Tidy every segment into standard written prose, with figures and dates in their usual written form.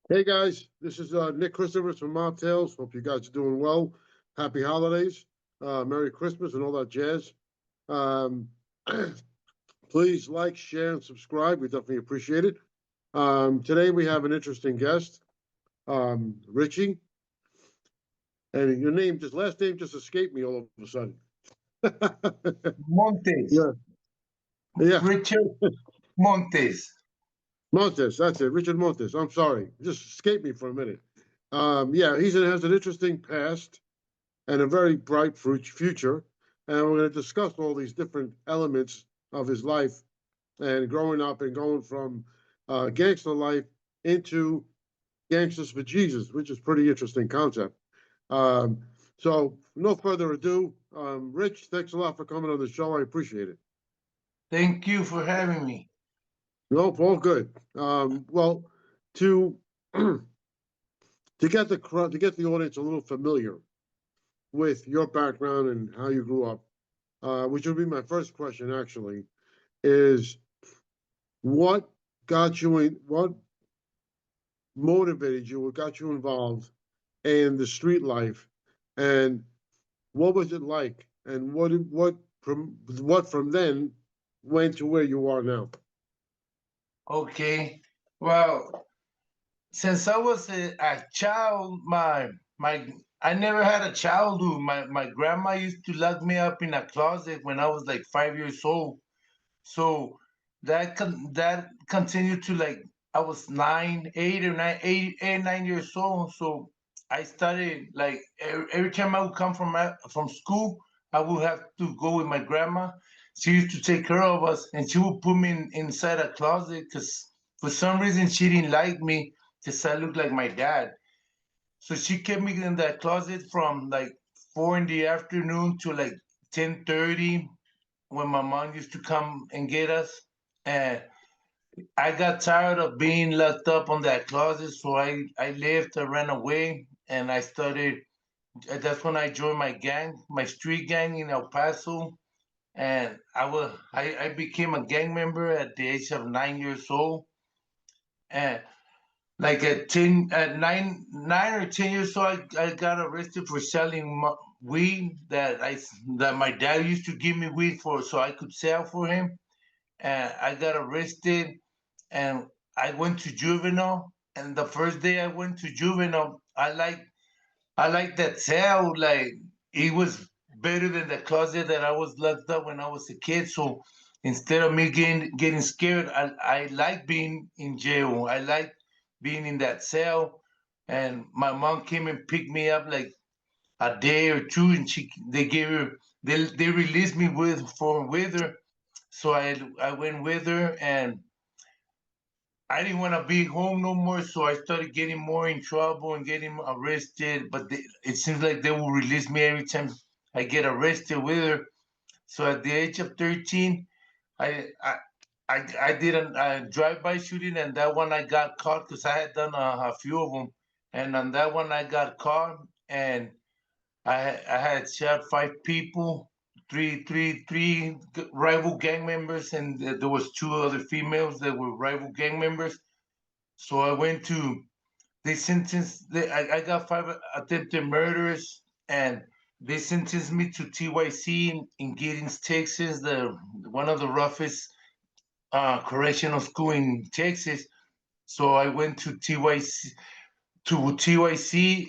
Hey guys, this is Nick Christopher from Montes. Hope you guys are doing well. Happy holidays, Merry Christmas, and all that jazz. Um, please like, share, and subscribe. We definitely appreciate it. Today we have an interesting guest, Richie, and your name, just last name, just escaped me all of a sudden. Montes, Yeah, yeah, Richard Montes. Montes. That's it, Richard Montes. I'm sorry, it just escaped me for a minute. Yeah, has an interesting past and a very bright future. And we're going to discuss all these different elements of his life and growing up and going from gangster life into gangsters for Jesus, which is pretty interesting concept. Um, so, no further ado, Rich, thanks a lot for coming on the show. I appreciate it. Thank you for having me. Nope, all good. Well, to to get the audience a little familiar with your background and how you grew up, which would be my first question actually, is what what motivated you, what got you involved in the street life, and what was it like, and what from then went to where you are now? Okay. Well, since I was a child, my I never had a childhood. My grandma used to lock me up in a closet when I was like 5 years old. So that continued to like I was 9, 8 or 9 years old. So I started like every time I would come from school, I would have to go with my grandma. She used to take care of us, and she would put me inside a closet because for some reason she didn't like me because I looked like my dad. So she kept me in that closet from like 4 in the afternoon to like 10:30 when my mom used to come and get us. And I got tired of being locked up on that closet, so I left, I ran away, and I started. That's when I joined my gang, my street gang in El Paso, and I became a gang member at the age of 9 years old. And like at 9 or 10 years old, I got arrested for selling weed that my dad used to give me weed for, so I could sell for him. And I got arrested, and I went to juvenile. And the first day I went to juvenile, I like that cell. Like it was better than the closet that I was locked up when I was a kid. So instead of me getting scared, I like being in jail. I like being in that cell. And my mom came and picked me up like a day or two, and they released me with her. So I went with her, and I didn't want to be home no more, so I started getting more in trouble and getting arrested. But it seems like they will release me every time I get arrested with her. So at the age of 13, I I I did a drive-by shooting, and that one I got caught because I had done a few of them. And on that one I got caught, and I had shot five people, three rival gang members, and there was two other females that were rival gang members. So I went to they sentenced I got five attempted murders, and they sentenced me to TYC in Giddings, Texas, the one of the roughest correctional school in Texas. So I went to TYC,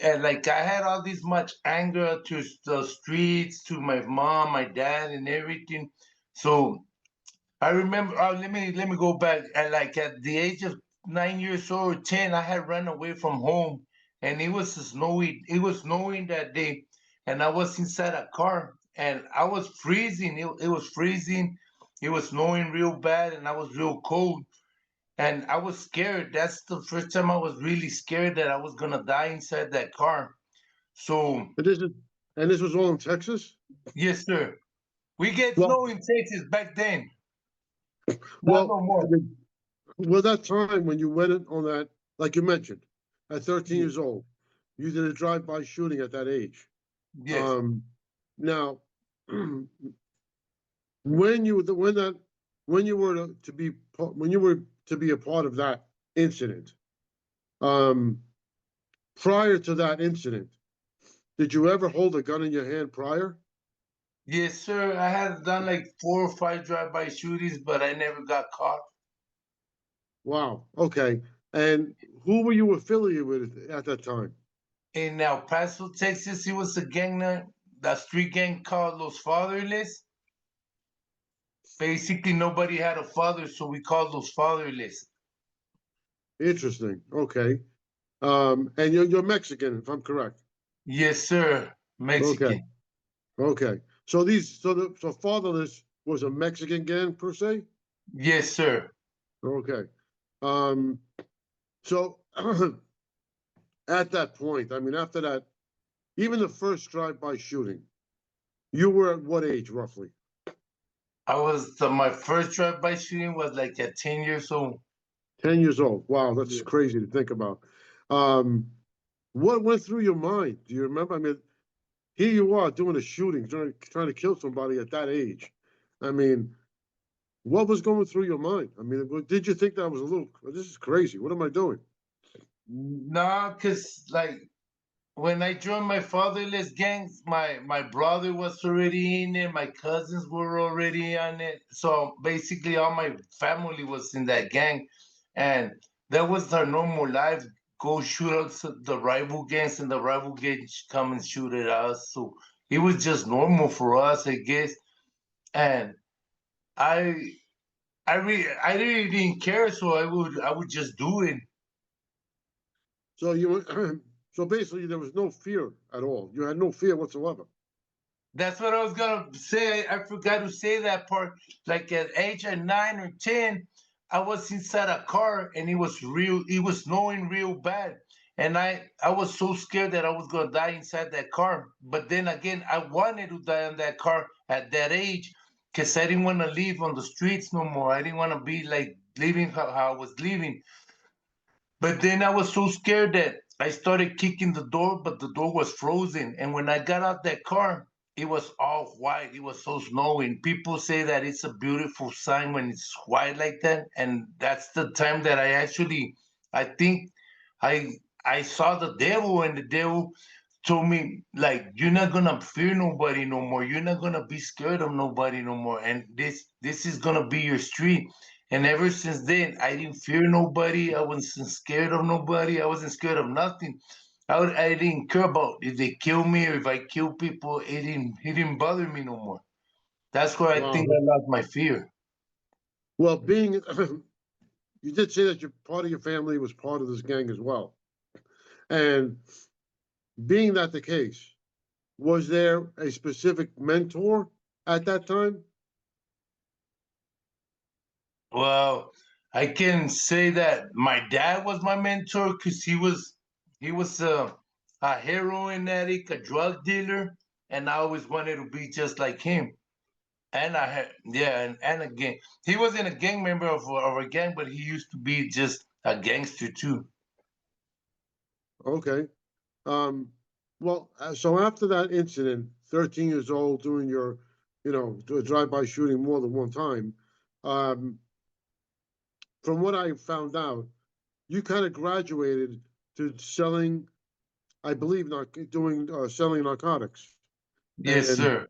and like I had all this much anger to the streets, to my mom, my dad, and everything. So I remember. Let me go back. At the age of 9 years old, 10, I had run away from home, and it was snowy. It was snowing that day, and I was inside a car, and I was freezing. It was freezing. It was snowing real bad, and I was real cold, and I was scared. That's the first time I was really scared that I was gonna die inside that car. So And this is and this was all in Texas. yes, sir. We get Well, snow in Texas back then, not well, no more. well, that time when you went on that, like you mentioned, at 13 Yes. years old, you did a drive-by shooting at that age. Yes. Um, now, when you when that when you were to be when you were to be a part of that incident, Prior to that incident, did you ever hold a gun in your hand prior? Yes, sir. I had done like 4 or 5 drive-by shootings, but I never got caught. Wow. Okay. And who were you affiliated with at that time? In El Paso, Texas, it was a gang, the street gang called Los Fatherless. Basically, nobody had a father, so we called Los Fatherless. Interesting. Okay. And you're Mexican, if I'm correct. Yes, sir. Okay. Mexican. Okay. So Fatherless was a Mexican gang per se? Yes, sir. Okay. Um, so at that point, I mean, after that, even the first drive-by shooting, you were at what age roughly? My first drive-by shooting was like at 10 years old. 10 years old. Wow, that's Yeah. crazy to think about. Um, what went through your mind? Do you remember? I mean, here you are doing a shooting, trying to kill somebody at that age. I mean, what was going through your mind? I mean, did you think that was a little, this is crazy. What am I doing? Nah, cause like when I joined my fatherless gangs, my brother was already in it, my cousins were already on it. So basically all my family was in that gang. And that was our normal life. Go shoot up the rival gangs and the rival gangs come and shoot at us. So it was just normal for us, I guess. And I I really didn't care, so I would just do it. So so basically there was no fear at all. You had no fear whatsoever. That's what I was gonna say. I forgot to say that part. Like at age of 9 or 10, I was inside a car and it was real. It was snowing real bad, and I was so scared that I was gonna die inside that car. But then again, I wanted to die in that car at that age because I didn't want to live on the streets no more. I didn't want to be like living how I was living. But then I was so scared that I started kicking the door, but the door was frozen. And when I got out that car, it was all white. It was so snowy. People say that it's a beautiful sign when it's white like that. And that's the time that I think I I saw the devil, and the devil told me like, you're not gonna fear nobody no more. You're not gonna be scared of nobody no more. And this is gonna be your street. And ever since then, I didn't fear nobody. I wasn't scared of nobody. I wasn't scared of nothing. I didn't care about if they kill me or if I kill people. It didn't bother me no more. That's where I think Wow. I lost my fear. Well, being, you did say that part of your family was part of this gang as well. And being that the case, was there a specific mentor at that time? Well, I can say that my dad was my mentor because he was a heroin addict, a drug dealer, and I always wanted to be just like him. And I had, yeah, and again, he wasn't a gang member of a gang, but he used to be just a gangster too. Okay. Um, well, so after that incident, 13 years old, doing your, do a drive-by shooting more than one time, um, from what I found out, you kind of graduated to selling, I believe, not doing selling narcotics Yes, and sir.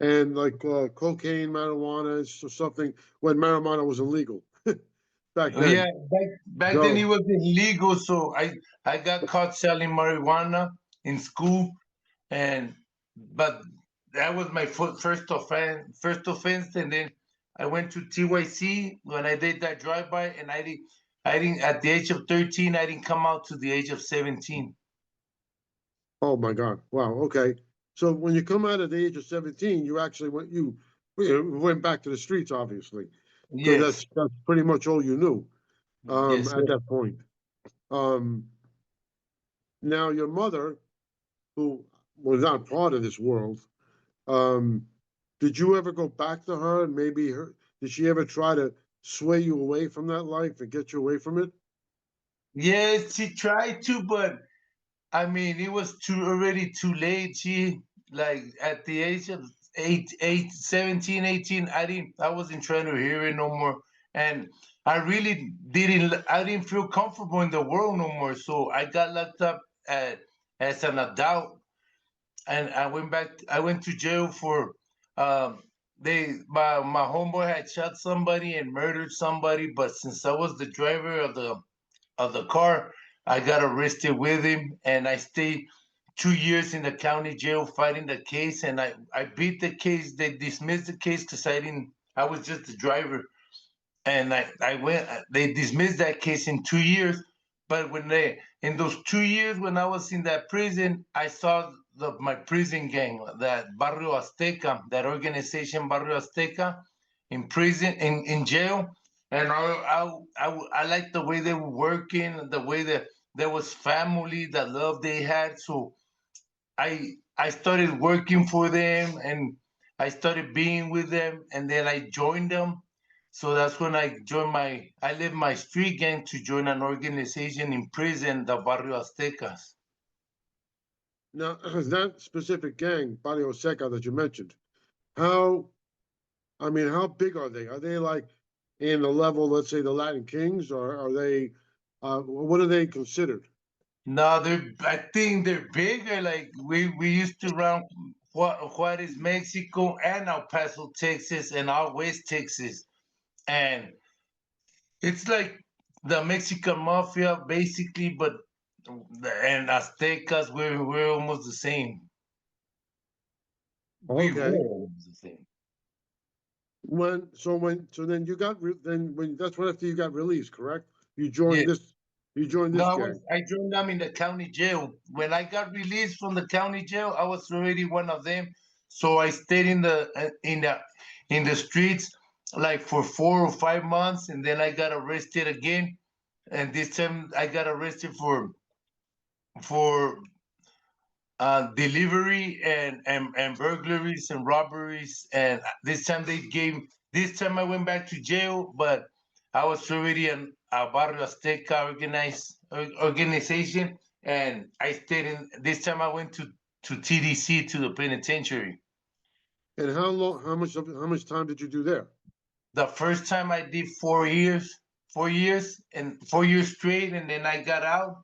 like cocaine, marijuana, so something when marijuana was illegal back Oh, yeah, then. back then it So, was illegal, so I got caught selling marijuana in school, and but that was my first offense, and then I went to TYC when I did that drive-by, and I didn't at the age of 13, I didn't come out to the age of 17. oh my God, wow, okay. So when you come out at the age of 17, you actually went back to the streets, obviously, because Yes, that's pretty much all you knew yes, at sir. that point. Um, Now your mother, who was not part of this world, um, did you ever go back to her and maybe did she ever try to sway you away from that life and get you away from it? Yes, she tried to, but I mean, it was already too late. She like at the age of 17, 18. I wasn't trying to hear it no more. and I didn't feel comfortable in the world no more. So I got locked up as an adult, and I went to jail for um my homeboy had shot somebody and murdered somebody, but since I was the driver of the car, I got arrested with him, and I stayed 2 years in the county jail fighting the case, and I beat the case. They dismissed the case because I was just the driver, and they dismissed that case in 2 years. But in those 2 years when I was in that prison, I saw my prison gang, that Barrio Azteca, that organization Barrio Azteca, in prison, in jail, and I liked the way they were working, the way that there was family, the love they had. So I started working for them, and I started being with them, and then I joined them. So that's when I left my street gang to join an organization in prison, the Barrio Aztecas. Now, that specific gang, Barrio Seca, that you mentioned, how, I mean, how big are they? Are they like in the level, let's say, the Latin Kings, or are they, what are they considered? No, I think they're bigger. Like we used to run Juarez, Mexico, and El Paso, Texas, and out West Texas, and it's like the Mexican mafia basically, but and Aztecas, we're almost the same. We were Okay. almost the same. So then you got, that's when after you got released, correct? You joined Yeah. this, you joined No, this gang. I joined them in the county jail. When I got released from the county jail, I was already one of them. So I stayed in the streets like for 4 or 5 months, and then I got arrested again. And this time I got arrested for delivery and burglaries and robberies. And this time I went back to jail, but I was already a Barrio Azteca organization, and I stayed in. This time I went to TDC, to the penitentiary. And how much time did you do there? The first time I did 4 years, 4 years, and 4 years straight, and then I got out.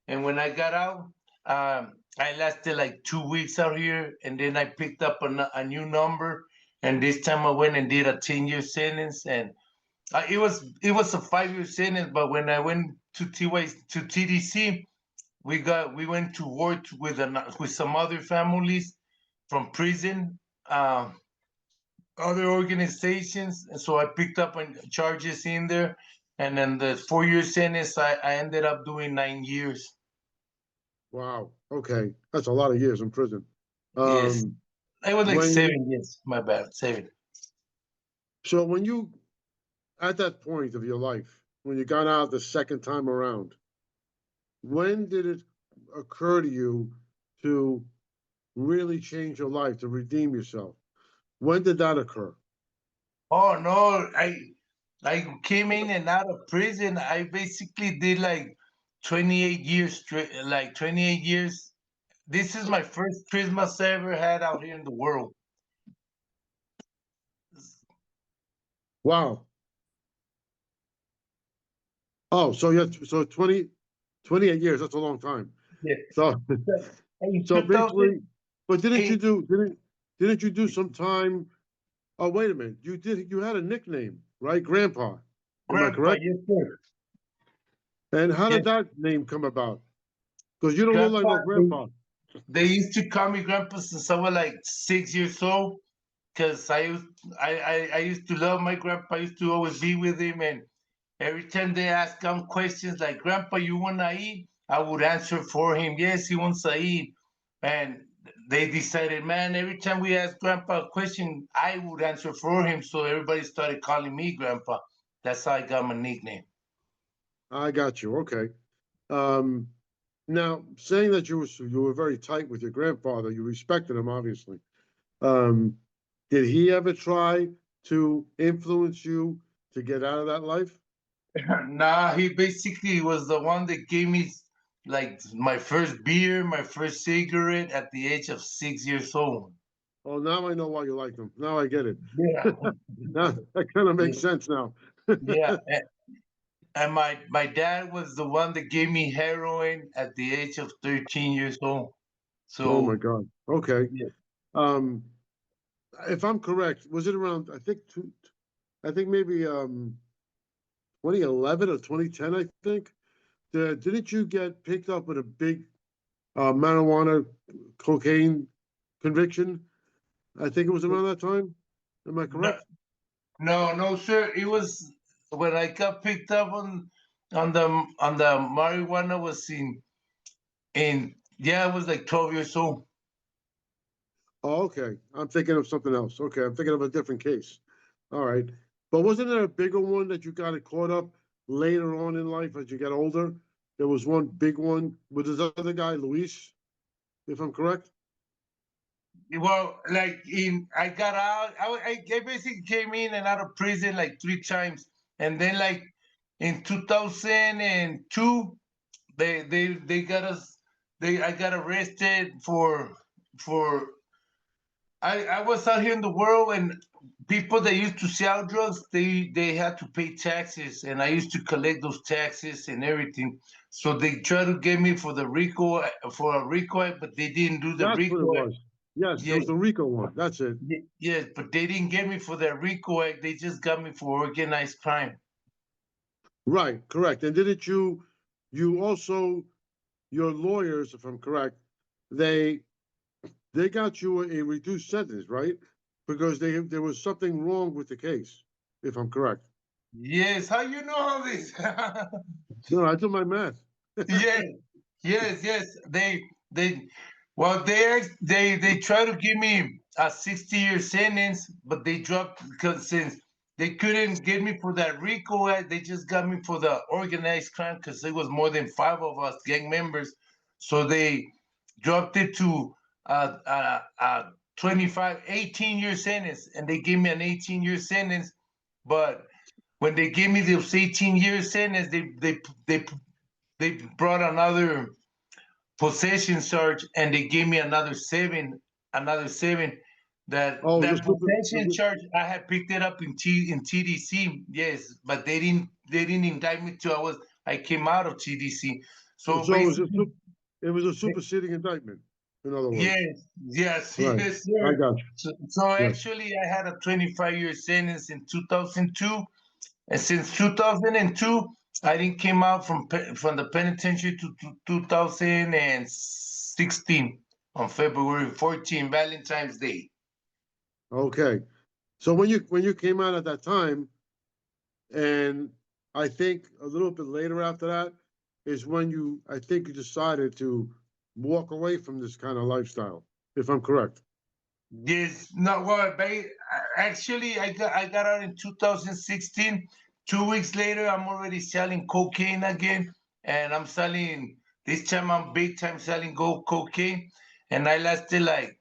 And when I got out, I lasted like 2 weeks out here, and then I picked up a new number. And this time I went and did a 10-year sentence, and it was a 5-year sentence. But when I went to TDC, we went to work with some other families from prison. Other organizations, and so I picked up on charges in there, and then the 4-year sentence, I ended up doing 9 years. Wow. Okay. That's a lot of years in prison. Yes, it was like When, 7 years. My bad, 7. so when you, at that point of your life, when you got out the second time around, when did it occur to you to really change your life, to redeem yourself? When did that occur? Oh no, I came in and out of prison. I basically did like 28 years straight, like 28 years. This is my first Christmas I ever had out here in the world. Wow. Oh, so yeah, so 28 years, that's a long time. Yeah. So, In so basically, 2008, but didn't you do some time? Oh, wait a minute. You had a nickname, right? Grandpa. Am I Grandpa, correct? yes sir. And how Yes, did that name come about? Because you don't look like Grandpa. no grandpa. They used to call me Grandpa since I was like 6 years old, because I used to love my grandpa. I used to always be with him, and every time they ask him questions like, "Grandpa, you wanna eat?" I would answer for him, "Yes, he wants to eat." And they decided, man, every time we ask Grandpa a question, I would answer for him. So everybody started calling me Grandpa. That's how I got my nickname. I got you. Okay. Um, now saying that you were very tight with your grandfather, you respected him, obviously. Um, did he ever try to influence you to get out of that life? Nah, he basically was the one that gave me like my first beer, my first cigarette at the age of 6 years old. Oh, now I know why you like him. Now I get it. Yeah. Now that kind of Yeah. makes sense now. Yeah, and my dad was the one that gave me heroin at the age of 13 years old. Oh my So God. Okay. yeah, Um, if I'm correct, was it around, I think maybe 2011 or 2010, I think. Didn't you get picked up with a big marijuana cocaine conviction? I think it was around that time. Am I no, correct? no, sir. It was when I got picked up on the marijuana was in yeah, I was like 12 years old. Oh, okay. I'm thinking of something else. Okay, I'm thinking of a different case. All right. But wasn't there a bigger one that you got caught up later on in life as you got older? There was one big one with this other guy, Luis, if I'm correct. Well, like I got out. I basically came in and out of prison like 3 times, and then like in 2002, they got us. I got arrested for I was out here in the world, and people that used to sell drugs, they had to pay taxes, and I used to collect those taxes and everything. So they tried to get me for the RICO for a RICO act, but they didn't do the That's what it RICO act. was. Yes, it Yeah, was the Rico one. That's it. yes, but they didn't get me for that RICO act. They just got me for organized crime. Right, correct. And didn't you also, your lawyers, if I'm correct, they they got you a reduced sentence, right? Because there was something wrong with the case, if I'm correct. Yes, how you know all this? No, I did my math. Yes, yes. They well they try to give me a 60-year sentence, but they dropped because since they couldn't get me for that RICO act, they just got me for the organized crime because there was more than 5 of us gang members. So they dropped it to 18-year sentence, and they gave me an 18-year sentence. But when they gave me those 18-year sentence, they brought another possession charge, and they gave me another seven. That Oh, that was possession it, charge, I had picked it up in TDC, yes, but they didn't indict me till I came out of TDC. So so basically, it was a superseding indictment, in other words. yes, yes, Right. yes, I sir. got you. So Yes. actually, I had a 25-year sentence in 2002. And since 2002, I didn't came out from the penitentiary to 2016 on February 14, Valentine's Day. Okay. So when you came out at that time, and I think a little bit later after that is when I think you decided to walk away from this kind of lifestyle, if I'm correct. Yes, no, well, actually, I got out in 2016. 2 weeks later, I'm already selling cocaine again, and I'm selling this time. I'm big time selling gold cocaine, and I lasted like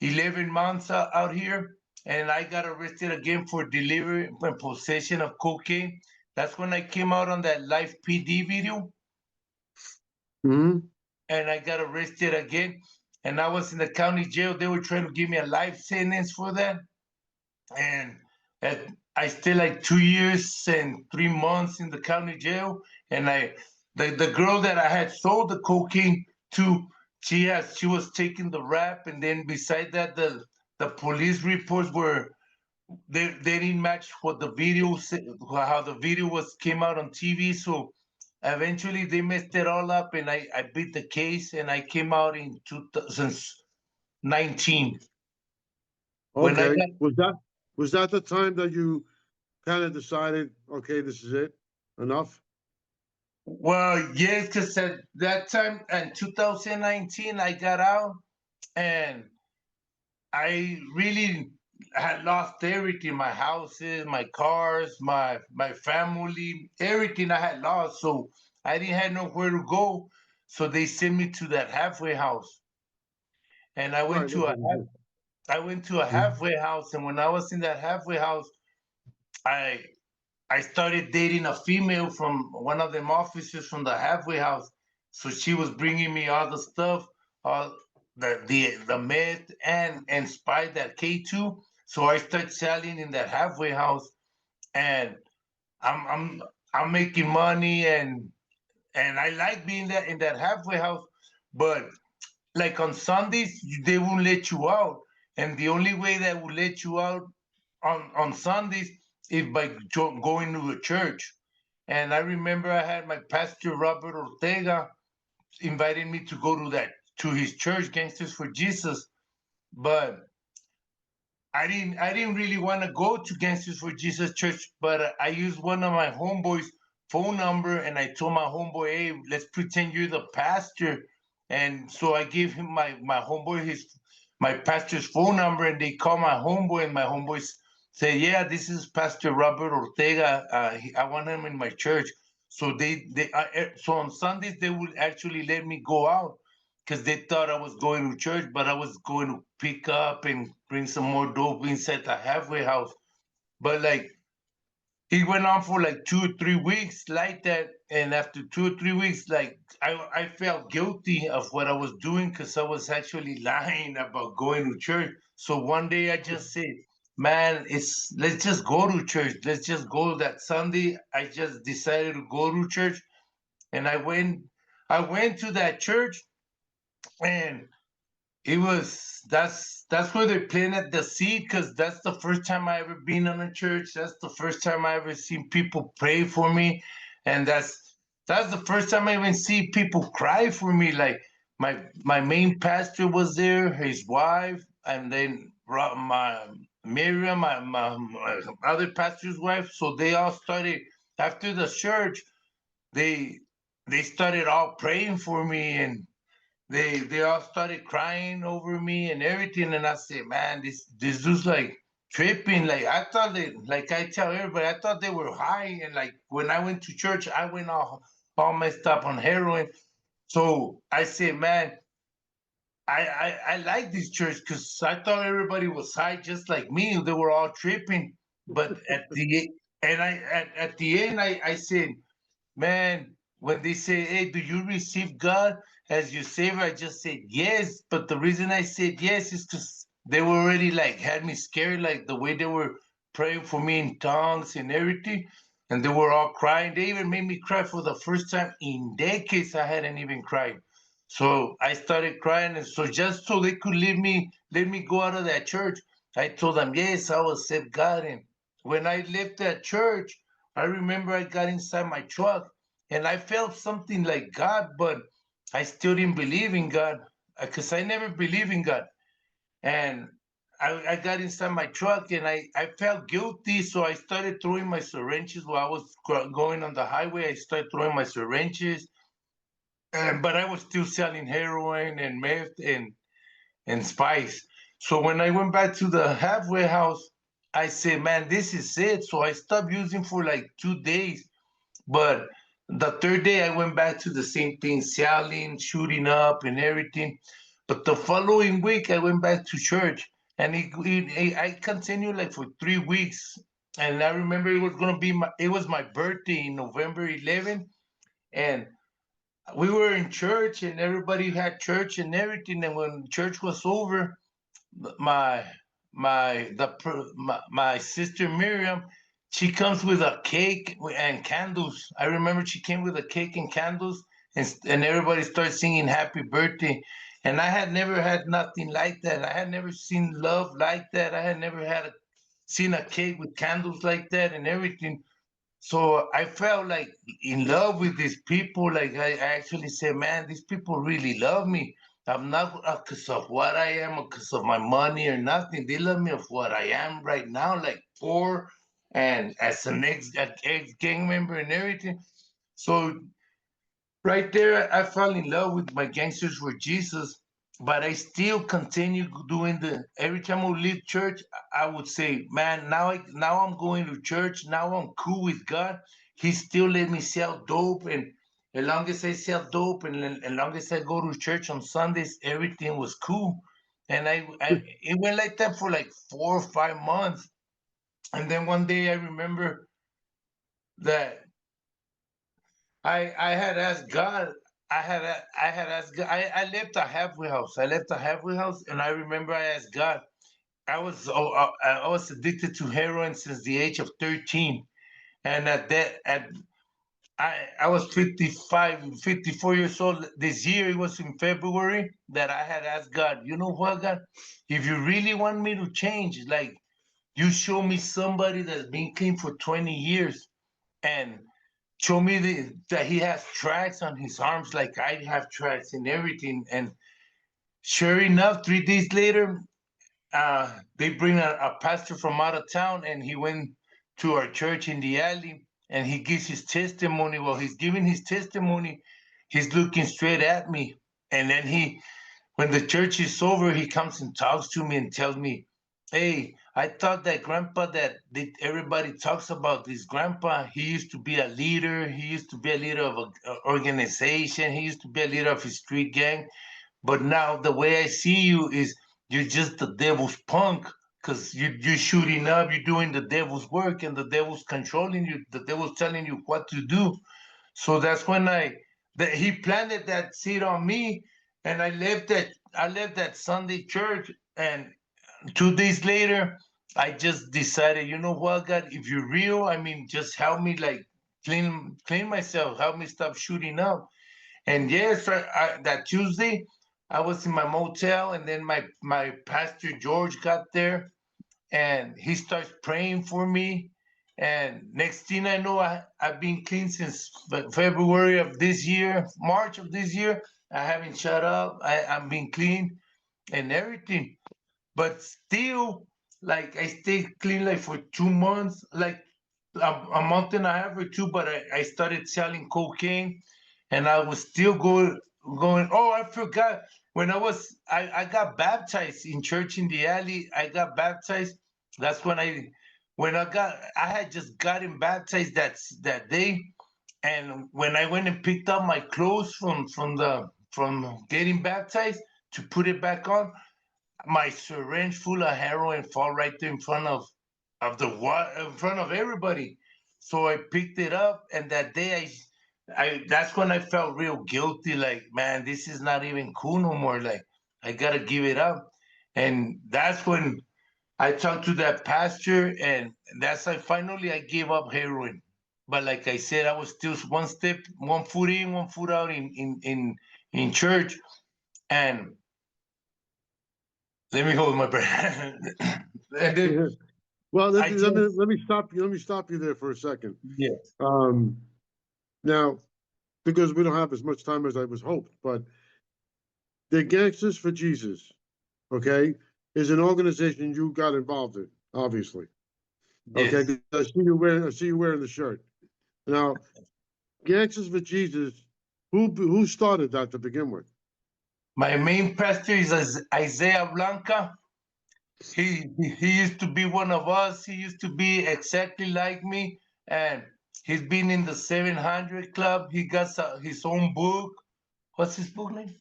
11 months out here, and I got arrested again for delivery and possession of cocaine. That's when I came out on that live PD video, Hmm. and I got arrested again. And I was in the county jail. They were trying to give me a life sentence for that. And at, I stayed like 2 years and 3 months in the county jail. And the girl that I had sold the cocaine to, she was taking the rap, and then beside that, the police reports were they didn't match what the video said, how the video was came out on TV. So eventually they messed it all up, and I beat the case, and I came out in 2019 when I Okay. got. Was that the time that you kind of decided, okay, this is it, enough? Well, yes, because at that time in 2019, I got out, and I really had lost everything, my houses, my cars, my family, everything I had lost. So I didn't have nowhere to go. So they sent me to that halfway house. And Right. I went to a Mhm. halfway house, and when I was in that halfway house, I I started dating a female from one of them officers from the halfway house. So she was bringing me all the stuff, all the meth and spice that K2. So I started selling in that halfway house, and I'm making money, and I like being that in that halfway house, but like on Sundays, they won't let you out, and the only way that will let you out on Sundays is by going to a church. And I remember I had my pastor Robert Ortega invited me to go to his church, Gangsters for Jesus, but I didn't really want to go to Gangsters for Jesus church, but I used one of my homeboys' phone number, and I told my homeboy, "Hey, let's pretend you're the pastor." And so I gave him my homeboy my pastor's phone number, and they call my homeboy, and my homeboys say, "Yeah, this is Pastor Robert Ortega. I want him in my church." So so on Sundays they would actually let me go out because they thought I was going to church, but I was going to pick up and bring some more dope inside the halfway house. But like it went on for like 2 or 3 weeks like that. And after 2 or 3 weeks, like I felt guilty of what I was doing because I was actually lying about going to church. So one day I just said, man, let's just go to church. Let's just go that Sunday. I just decided to go to church, and I went to that church, and it was that's where they planted the seed, because that's the first time I ever been in a church. That's the first time I ever seen people pray for me, and that's the first time I even see people cry for me. Like my main pastor was there, his wife, and then my Miriam, my other pastor's wife. So they all started after the church. They they started all praying for me, and they all started crying over me and everything. And I said, man, this dude's like tripping. Like I thought they, like I tell everybody, I thought they were high. And like when I went to church, I went all messed up on heroin. So I said, man, I like this church because I thought everybody was high just like me. They were all tripping. But at the end I said, man, when they say, "Hey, do you receive God as your savior?" I just said yes. But the reason I said yes is because they were already like had me scared, like the way they were praying for me in tongues and everything. And they were all crying. They even made me cry for the first time in decades. I hadn't even cried. So I started crying. And so just so they could let me go out of that church, I told them, yes, I will accept God. And when I left that church, I remember I got inside my truck and I felt something like God, but I still didn't believe in God because I never believed in God. And I got inside my truck and I felt guilty. So I started throwing my syringes while I was going on the highway. I started throwing my syringes, but I was still selling heroin and meth and spice. So when I went back to the halfway house, I said, man, this is it. So I stopped using for like 2 days. But the third day, I went back to the same thing, selling, shooting up, and everything. But the following week, I went back to church, and I continued like for 3 weeks. And I remember it was my birthday in November 11th, and we were in church, and everybody had church and everything. And when church was over, my my sister Miriam, she comes with a cake and candles. I remember she came with a cake and candles, and everybody started singing happy birthday. And I had never had nothing like that. I had never seen love like that. I had never seen a cake with candles like that and everything. So I felt like in love with these people. Like I actually said, man, these people really love me. I'm not because of what I am, because of my money or nothing. They love me of what I am right now, like poor and as an ex gang member and everything. So right there, I fell in love with my Gangsters for Jesus, but I still continue doing every time I would leave church, I would say, man, now I'm going to church, now I'm cool with God. He still let me sell dope, and as long as I sell dope and as long as I go to church on Sundays, everything was cool. And it went like that for like 4 or 5 months. And then one day I remember that I had asked God. I had asked God. I left a halfway house. I left a halfway house, and I remember I asked God. I was addicted to heroin since the age of 13, And I was 54 years old this year. It was in February that I had asked God, you know what, God, if you really want me to change, like you show me somebody that's been clean for 20 years and show me that he has tracks on his arms like I have tracks and everything. And sure enough, 3 days later, they bring a pastor from out of town, and he went to our church in the alley, and he gives his testimony. While he's giving his testimony, he's looking straight at me. And then when the church is over, he comes and talks to me and tells me, hey, I thought that grandpa everybody talks about, this grandpa, he used to be a leader. He used to be a leader of an organization. He used to be a leader of his street gang. But now the way I see you is you're just the devil's punk, because you're shooting up, you're doing the devil's work, and the devil's controlling you. The devil's telling you what to do. So that's when he planted that seed on me, and I left that Sunday church, and 2 days later, I just decided, you know what, God, if you're real, I mean, just help me like clean myself, help me stop shooting up. And yes, that Tuesday, I was in my motel, and then my pastor George got there, and he starts praying for me. And next thing I know, I've been clean since February of this year, March of this year. I haven't shut up. I've been clean and everything. But still, like I stayed clean like for 2 months, like a month and a half or two. But I started selling cocaine, and I was still going. Oh, I forgot. When I got baptized in church in the alley. I got baptized. That's I had just gotten baptized that day. And when I went and picked up my clothes from getting baptized to put it back on, my syringe full of heroin fall right there in front of in front of everybody. So I picked it up, and that day I that's when I felt real guilty. Like, man, this is not even cool no more. Like, I gotta give it up. And that's when I talked to that pastor, and that's I gave up heroin. But like I said, I was still one foot in, one foot out in church. And let me hold my breath. And then Well, I just, let me stop you. Let me stop you there for a second. yeah, Now, because we don't have as much time as I was hoped, but the Gangsters for Jesus, okay, is an organization you got involved in, obviously. Okay, yes. I see you wearing the shirt. Now, Gangsters for Jesus, who started that to begin with? My main pastor is Isaiah Blanca. He used to be one of us. He used to be exactly like me, and he's been in the 700 Club. He got his own book. What's his book name?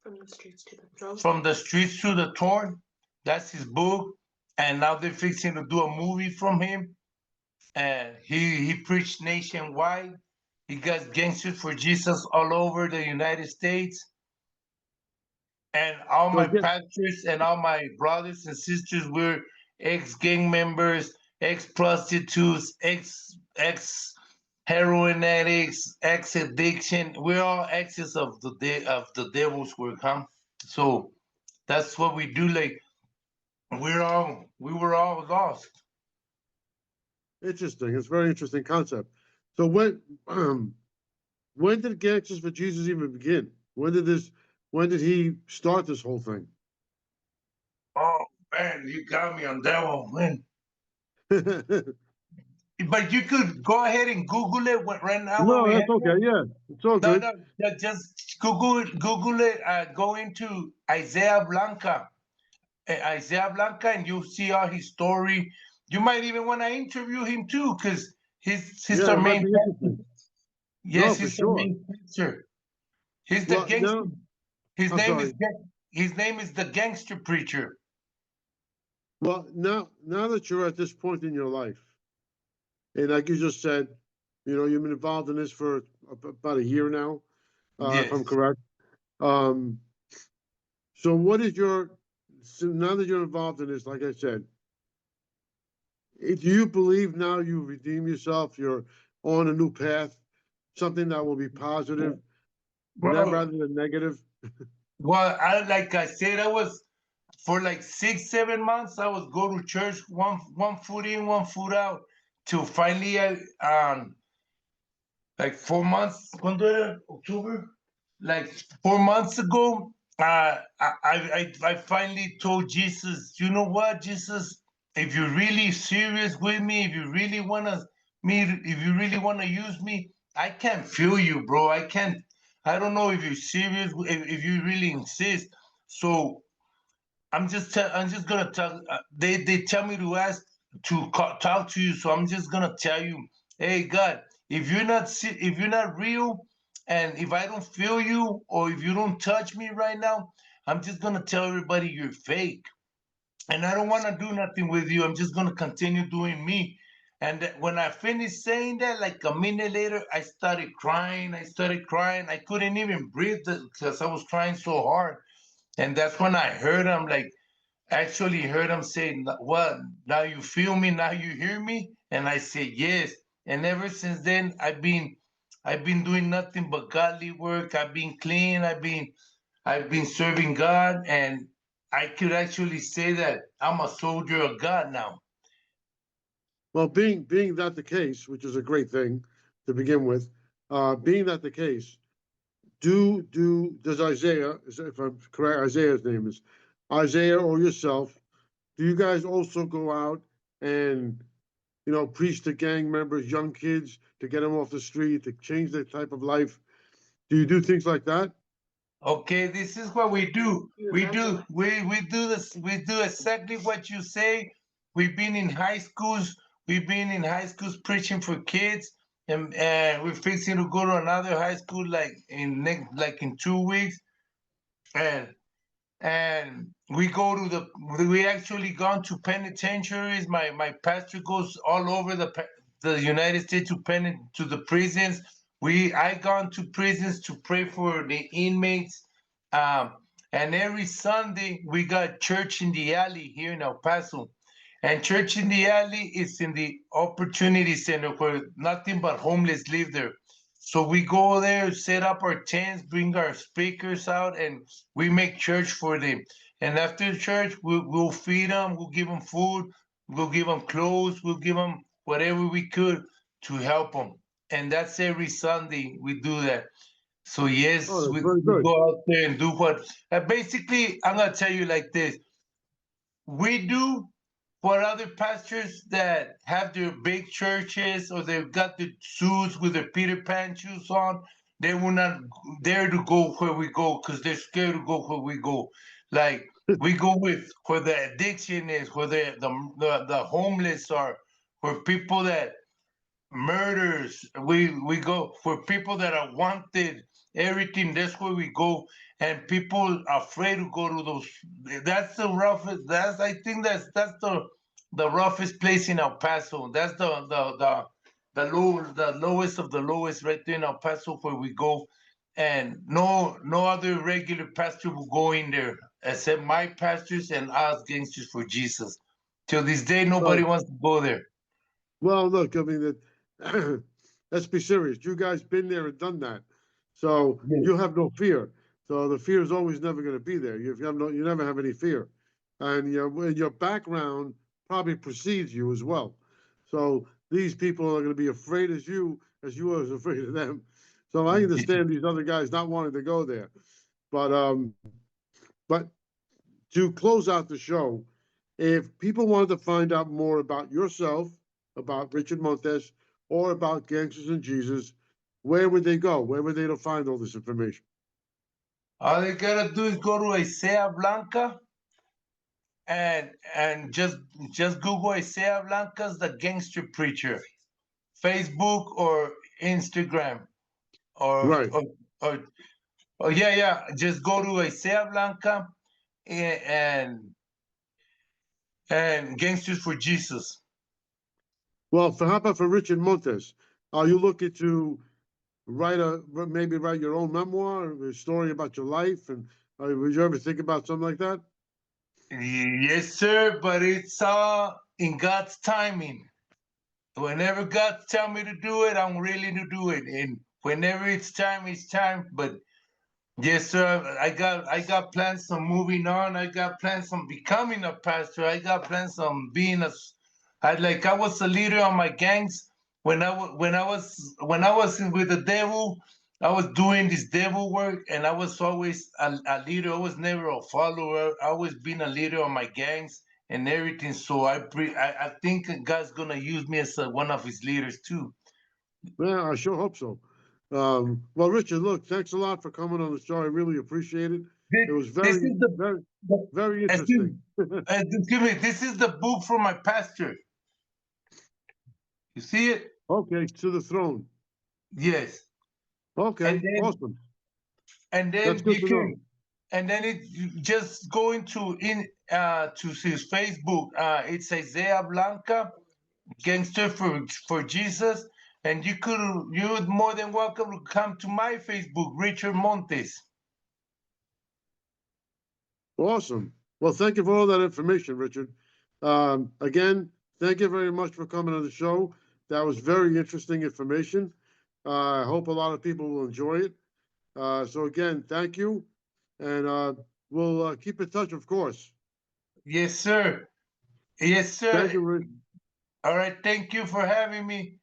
From the Streets to the Throne. From the Streets to the Throne. That's his book. And now they're fixing to do a movie from him. And he preached nationwide. He got Gangsters for Jesus all over the United States. And all So my again, pastors and all my brothers and sisters were ex-gang members, ex-prostitutes, ex heroin addicts, ex-addiction. We're all exes of the devil's work, huh? So that's what we do. Like we were all lost. interesting. It's a very interesting concept. So when did Gangsters for Jesus even begin? When did he start this whole thing? Oh man, you got me on that one, man. But you could go ahead and Google it right now when No, we that's have okay. it. Yeah, it's all No, good. no, just Google it. Go into Isaiah Blanca, Isaiah Blanca, and you'll see all his story. You might even want to interview him too, because he's Yeah, our it might main be pastor. interesting. No, Yes, for he's our sure. main pastor. He's the Well, gangster. now His I'm name is sorry. his name is the gangster preacher. Well, now that you're at this point in your life, and like you just said, you've been involved in this for about a year now, if I'm Yes. correct. So now that you're involved in this, like I said, Do you believe now you redeem yourself, you're on a new path, something that will be positive, Bro, rather than negative? well, like I said, I was for like 6, 7 months. I was go to church one foot in, one foot out, till finally like 4 months. ¿Cuándo era? October. Like 4 months ago, I finally told Jesus, you know what, Jesus, if you're really serious with me, if you really wanna use me, I can't feel you, bro. I can't. I don't know if you're serious, if you really insist. So I'm just gonna tell. They tell me to ask to talk to you, so I'm just gonna tell you, hey God, if you're not real, and if I don't feel you, or if you don't touch me right now, I'm just gonna tell everybody you're fake, and I don't want to do nothing with you. I'm just gonna continue doing me. And when I finished saying that, like a minute later, I started crying. I started crying. I couldn't even breathe because I was crying so hard. And that's when I heard him, like, actually heard him say, "What? Now you feel me? Now you hear me?" And I said, "Yes." And ever since then, I've been doing nothing but godly work. I've been clean. I've been serving God, and I could actually say that I'm a soldier of God now. Well, being that the case, which is a great thing to begin with, being that the case, does Isaiah, if I'm correct, Isaiah's name is Isaiah, or yourself, do you guys also go out and, preach to gang members, young kids, to get them off the street, to change their type of life? Do you do things like that? Okay, this is what we do. We do this. We do exactly what you say. We've been in high schools. We've been in high schools preaching for kids, and we're fixing to go to another high school like in 2 weeks, and we go to we actually gone to penitentiaries. My pastor goes all over the United States to the prisons. I gone to prisons to pray for the inmates. Um, and every Sunday we got church in the alley here in El Paso. And church in the alley is in the opportunity center where nothing but homeless live there. So we go there, set up our tents, bring our speakers out, and we make church for them. And after church, we'll feed them, we'll give them food, we'll give them clothes, we'll give them whatever we could to help them. And that's every Sunday we do that. So Oh, yes, that's very we good. go out there and do what. Basically, I'm gonna tell you like this: we do what other pastors that have their big churches or they've got the suits with their Peter Pan shoes on, they will not dare to go where we go because they're scared to go where we go. Like we go with where the addiction is, where the homeless are, where people that murders. We go for people that are wanted. Everything. That's where we go, and people are afraid to go to those. That's the roughest. That's I think that's the roughest place in El Paso. That's the lowest of the lowest right there in El Paso where we go, and no other regular pastor will go in there except my pastors and us gangsters for Jesus. Till this day, nobody Well, wants to go there. well, look, I mean that. Let's be serious. You guys been there and done that, so you have no fear. So the fear is always never going to be there. You never have any fear, and your background probably precedes you as well. So these people are going to be afraid as you are afraid of them. So I understand these other guys not wanting to go there, but but to close out the show, if people wanted to find out more about yourself, about Richard Montes, or about Gangsters and Jesus, where would they go? Where would they to find all this information? All they gotta do is go to Isaiah Blanca and just Google Isaiah Blanca's the gangster preacher, Facebook or Instagram or Right. or, or, or yeah, just go to Isaiah Blanca and Gangsters for Jesus. Well, how about for Richard Montes? Are you looking to maybe write your own memoir, a story about your life, and would you ever think about something like that? Yes, sir, but in God's timing. Whenever God tell me to do it, I'm willing to do it. And whenever it's time, it's time. But yes, sir, I got plans on moving on. I got plans on becoming a pastor. I got plans on being I was a leader on my gangs when I was with the devil. I was doing this devil work, and I was always a leader. I was never a follower. I always been a leader on my gangs and everything. So I think God's gonna use me as one of His leaders too. Yeah, I sure hope so. Well, Richard, look, thanks a lot for coming on the show. I really appreciate it. It was This very, is the very, very excuse, interesting. excuse me. This is the book from my pastor. You see it? Okay, to the throne. Yes. Okay, And then awesome. and That's then good you to know. can and then it you just go into to his Facebook. It's Isaiah Blanca, Gangster for Jesus, and you're more than welcome to come to my Facebook, Richard Montes. Awesome. Well, thank you for all that information, Richard. Again, thank you very much for coming on the show. That was very interesting information. I hope a lot of people will enjoy it. So again, thank you. And we'll keep in touch, of course. Yes, sir. Yes, Thank sir. you, Rick. All right. Thank you for having me.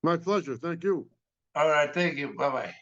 My pleasure. Thank you. All right. Thank you. Bye bye.